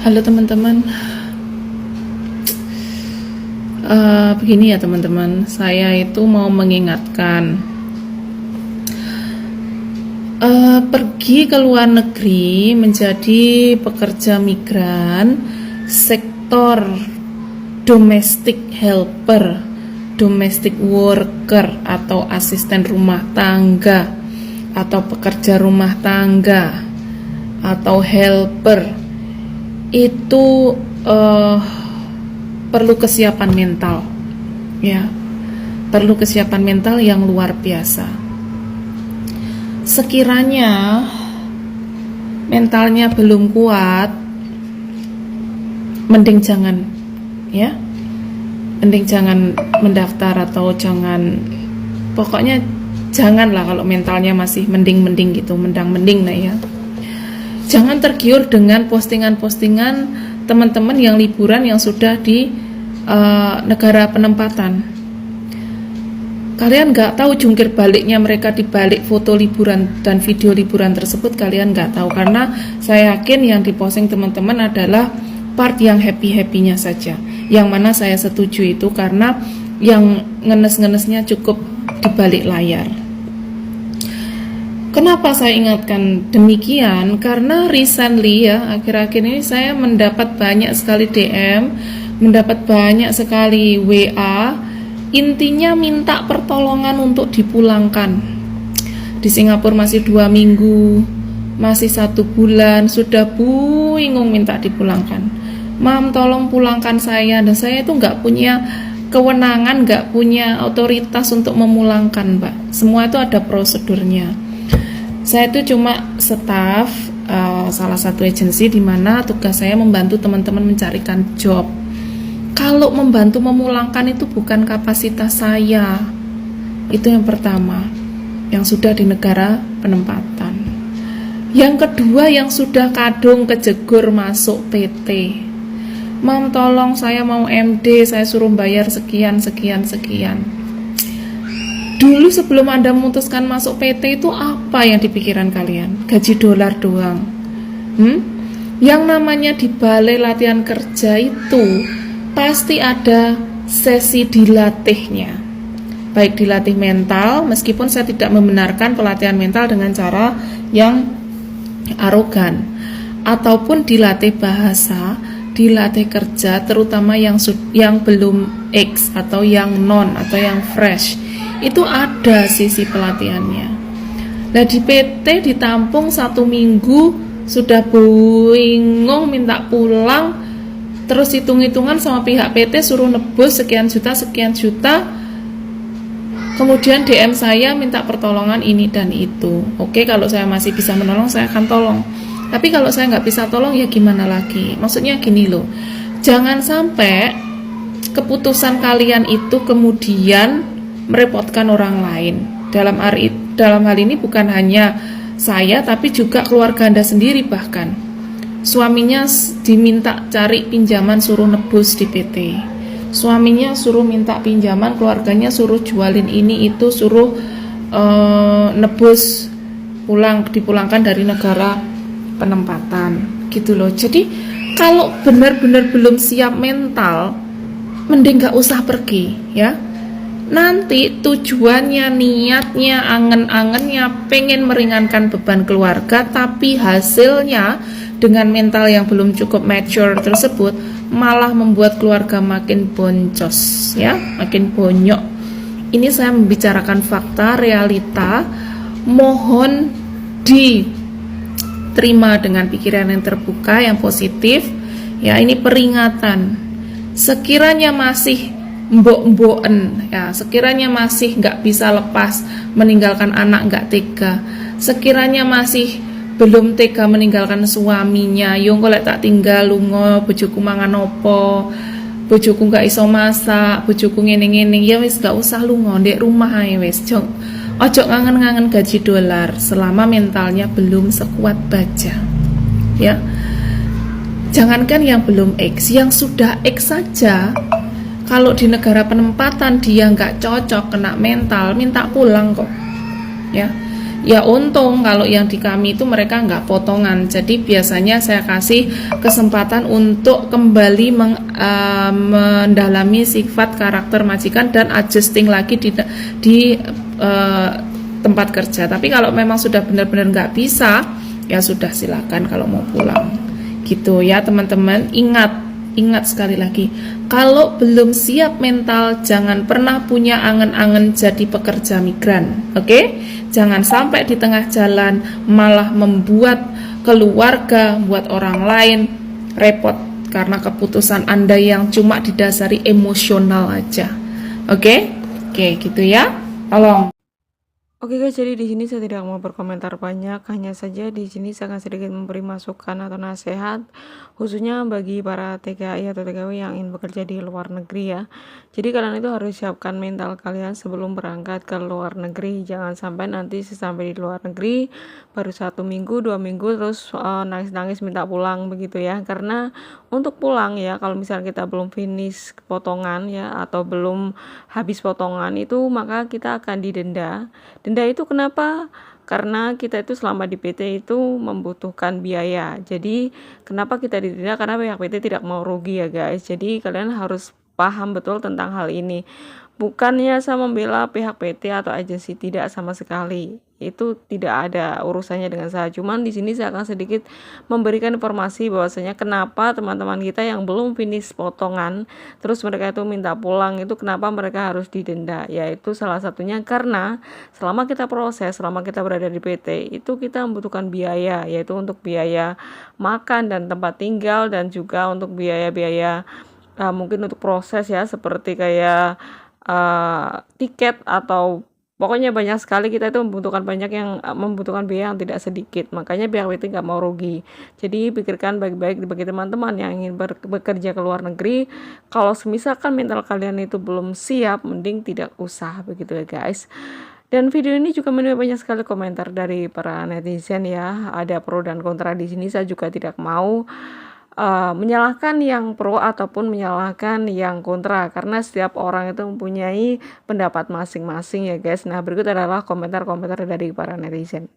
Halo teman-teman. Begini ya teman-teman, saya itu mau mengingatkan, pergi ke luar negeri menjadi pekerja migran, sektor domestic helper, domestic worker atau asisten rumah tangga, atau pekerja rumah tangga, atau helper, itu perlu kesiapan mental, ya, perlu kesiapan mental yang luar biasa. Sekiranya mentalnya belum kuat, mending jangan, ya, mending jangan mendaftar atau jangan, pokoknya janganlah kalau mentalnya masih mending gitu, mending lah ya. Jangan tergiur dengan postingan-postingan teman-teman yang liburan yang sudah di negara penempatan. Kalian nggak tahu jungkir baliknya mereka di balik foto liburan dan video liburan tersebut, kalian nggak tahu, karena saya yakin yang diposting teman-teman adalah part yang happy-happynya saja, yang mana saya setuju itu, karena yang ngenes-ngenesnya cukup di balik layar. Kenapa saya ingatkan demikian? Karena recently ya, akhir-akhir ini saya mendapat banyak sekali DM, mendapat banyak sekali WA, intinya minta pertolongan untuk dipulangkan. Di Singapura masih 2 minggu, masih 1 bulan, sudah bingung minta dipulangkan. Mam, tolong pulangkan saya, dan saya itu nggak punya kewenangan, nggak punya otoritas untuk memulangkan, Mbak. Semua itu ada prosedurnya. Saya itu cuma staf salah satu agensi di mana tugas saya membantu teman-teman mencarikan job. Kalau membantu memulangkan itu bukan kapasitas saya. Itu yang pertama, yang sudah di negara penempatan. Yang kedua, yang sudah kadung kejegur masuk PT. Mam, tolong saya mau MD, saya suruh bayar sekian. Dulu sebelum Anda memutuskan masuk PT itu apa yang dipikiran kalian? Gaji dolar doang. Yang namanya di balai latihan kerja itu pasti ada sesi dilatihnya. Baik dilatih mental, meskipun saya tidak membenarkan pelatihan mental dengan cara yang arogan, ataupun dilatih bahasa, dilatih kerja, terutama yang belum X atau yang non atau yang fresh. Itu ada sisi pelatihannya. Nah di PT ditampung 1 minggu, sudah bingung minta pulang, terus hitung-hitungan sama pihak PT suruh nebus sekian juta, kemudian DM saya minta pertolongan ini dan itu. Oke, kalau saya masih bisa menolong saya akan tolong, tapi kalau saya nggak bisa tolong ya gimana lagi. Maksudnya gini loh, jangan sampai keputusan kalian itu kemudian merepotkan orang lain. Dalam hal ini bukan hanya saya, tapi juga keluarga Anda sendiri. Bahkan suaminya diminta cari pinjaman, suruh nebus di PT. Suaminya suruh minta pinjaman, keluarganya suruh jualin ini itu, suruh nebus dipulangkan dari negara penempatan gitu loh. Jadi kalau benar-benar belum siap mental, mending gak usah pergi ya. Nanti tujuannya, niatnya, angen-angennya pengen meringankan beban keluarga, tapi hasilnya dengan mental yang belum cukup mature tersebut malah membuat keluarga makin boncos ya, makin bonyok. Ini saya membicarakan fakta, realita. Mohon diterima dengan pikiran yang terbuka, yang positif ya. Ini peringatan. Sekiranya masih mbok-mboken ya, sekiranya masih nggak bisa lepas meninggalkan anak, nggak tega, sekiranya masih belum tega meninggalkan suaminya, yo golek tak tinggal lunga, bojoku mangan opo, bojoku nggak iso masak, bojoku ngene-ngene, ya wis nggak usah lunga, ndek rumah ae wis. Ojo ngangen-ngangen gaji dolar selama mentalnya belum sekuat baja ya. Jangankan yang belum X, yang sudah X saja, kalau di negara penempatan dia nggak cocok, kena mental, minta pulang kok ya. Ya untung kalau yang di kami itu mereka nggak potongan. Jadi biasanya saya kasih kesempatan untuk kembali mendalami sifat karakter majikan dan adjusting lagi di tempat kerja. Tapi kalau memang sudah benar-benar nggak bisa, ya sudah silakan kalau mau pulang. Gitu ya teman-teman. Ingat sekali lagi, kalau belum siap mental, jangan pernah punya angan-angan jadi pekerja migran, oke? Jangan sampai di tengah jalan malah membuat keluarga, buat orang lain repot karena keputusan Anda yang cuma didasari emosional aja, oke? Oke, gitu ya. Tolong. Oke guys, jadi di sini saya tidak mau berkomentar banyak, hanya saja di sini saya akan sedikit memberi masukan atau nasihat, khususnya bagi para TKI atau TKW yang ingin bekerja di luar negeri ya. Jadi kalian itu harus siapkan mental kalian sebelum berangkat ke luar negeri, jangan sampai nanti sesampai di luar negeri baru 1 minggu, 2 minggu terus nangis-nangis minta pulang begitu ya. Karena untuk pulang ya, kalau misalnya kita belum finish potongan ya atau belum habis potongan itu, maka kita akan didenda. Denda itu kenapa? Karena kita itu selama di PT itu membutuhkan biaya. Jadi kenapa kita didenda? Karena pihak PT tidak mau rugi ya guys. Jadi kalian harus paham betul tentang hal ini. Bukannya saya membela pihak PT atau agensi, tidak sama sekali. Itu tidak ada urusannya dengan saya. Cuman di sini saya akan sedikit memberikan informasi bahwasanya kenapa teman-teman kita yang belum finish potongan terus mereka itu minta pulang, itu kenapa mereka harus didenda. Yaitu salah satunya karena selama kita proses, selama kita berada di PT itu kita membutuhkan biaya, yaitu untuk biaya makan dan tempat tinggal, dan juga untuk biaya-biaya mungkin untuk proses ya, seperti kayak tiket atau pokoknya banyak sekali. Kita itu membutuhkan banyak yang membutuhkan biaya yang tidak sedikit. Makanya pihak PT nggak mau rugi. Jadi pikirkan baik-baik bagi teman-teman yang ingin bekerja ke luar negeri. Kalau misalkan mental kalian itu belum siap, mending tidak usah begitu ya guys. Dan video ini juga menuai banyak sekali komentar dari para netizen ya. Ada pro dan kontra di sini. Saya juga tidak mau menyalahkan yang pro ataupun menyalahkan yang kontra, karena setiap orang itu mempunyai pendapat masing-masing ya guys. Nah, berikut adalah komentar-komentar dari para netizen.